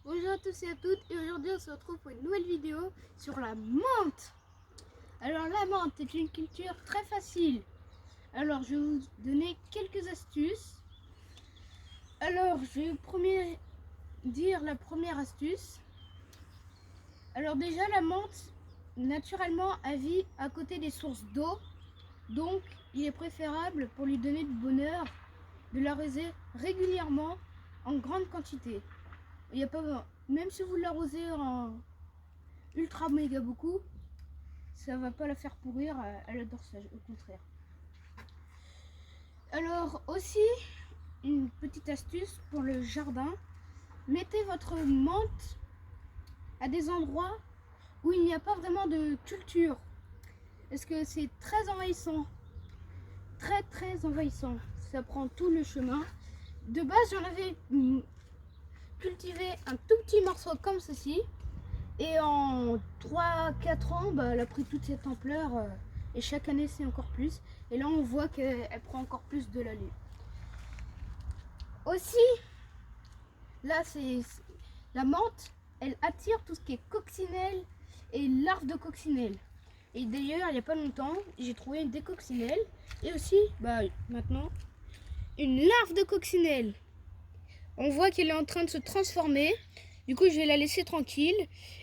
Bonjour à tous et à toutes, et aujourd'hui on se retrouve pour une nouvelle vidéo sur la menthe. Alors la menthe est une culture très facile. Alors je vais vous donner quelques astuces. Alors je vais vous dire la première astuce. Alors déjà la menthe naturellement elle vit à côté des sources d'eau. Donc il est préférable pour lui donner du bonheur de l'arroser régulièrement en grande quantité. Il y a pas, même si vous l'arrosez en ultra méga beaucoup, ça va pas la faire pourrir, elle adore ça au contraire. Alors aussi une petite astuce pour le jardin, mettez votre menthe à des endroits où il n'y a pas vraiment de culture, parce que c'est très envahissant, très envahissant, ça prend tout le chemin. De base j'en avais cultivé un tout petit morceau comme ceci. Et en 3-4 ans, elle a pris toute cette ampleur et chaque année c'est encore plus. Et là on voit qu'elle prend encore plus de l'allure. Aussi, là c'est la menthe, elle attire tout ce qui est coccinelle et larves de coccinelle. Et d'ailleurs il n'y a pas longtemps, j'ai trouvé des coccinelles et aussi maintenant une larve de coccinelle. On voit qu'elle est en train de se transformer. Du coup, je vais la laisser tranquille.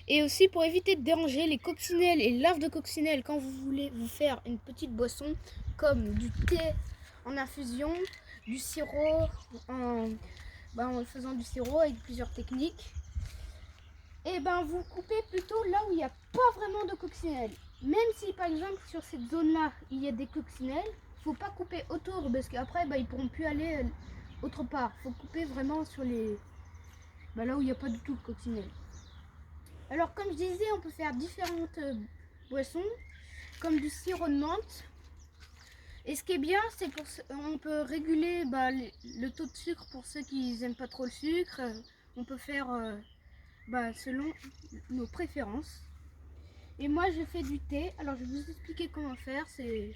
Et aussi, pour éviter de déranger les coccinelles et larves de coccinelles, quand vous voulez vous faire une petite boisson, comme du thé en infusion, du sirop, en faisant du sirop avec plusieurs techniques, et vous coupez plutôt là où il n'y a pas vraiment de coccinelles. Même si, par exemple, sur cette zone-là, il y a des coccinelles, il ne faut pas couper autour, parce qu'après, ils ne pourront plus aller autre part. Il faut couper vraiment sur les... là où il n'y a pas du tout de coccinelle. Alors comme je disais, on peut faire différentes boissons, comme du sirop de menthe. Et ce qui est bien, c'est qu'on peut réguler le taux de sucre pour ceux qui n'aiment pas trop le sucre. On peut faire selon nos préférences. Et moi je fais du thé. Alors je vais vous expliquer comment faire, c'est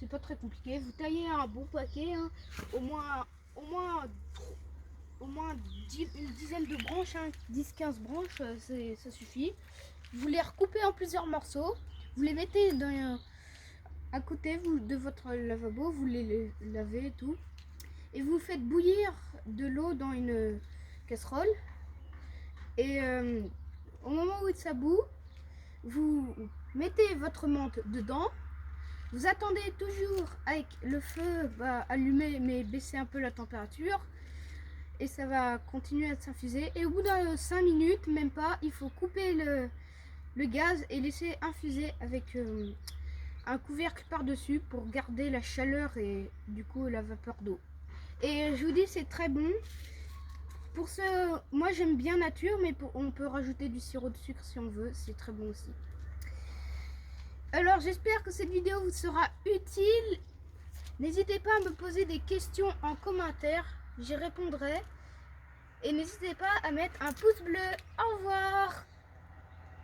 pas très compliqué. Vous taillez un bon paquet, hein, au moins une dizaine de branches, 10-15 branches, ça suffit. Vous les recoupez en plusieurs morceaux, vous les mettez à côté de votre lavabo, vous les lavez et tout, et vous faites bouillir de l'eau dans une casserole. Et au moment où ça bout, vous mettez votre menthe dedans. Vous attendez toujours avec le feu allumé, mais baissez un peu la température. Et ça va continuer à s'infuser. Et au bout de 5 minutes, même pas, il faut couper le gaz et laisser infuser avec un couvercle par-dessus pour garder la chaleur et du coup la vapeur d'eau. Et je vous dis, c'est très bon. Pour ce, moi j'aime bien nature, mais on peut rajouter du sirop de sucre si on veut, c'est très bon aussi. Alors j'espère que cette vidéo vous sera utile. N'hésitez pas à me poser des questions en commentaire, j'y répondrai. Et n'hésitez pas à mettre un pouce bleu. Au revoir!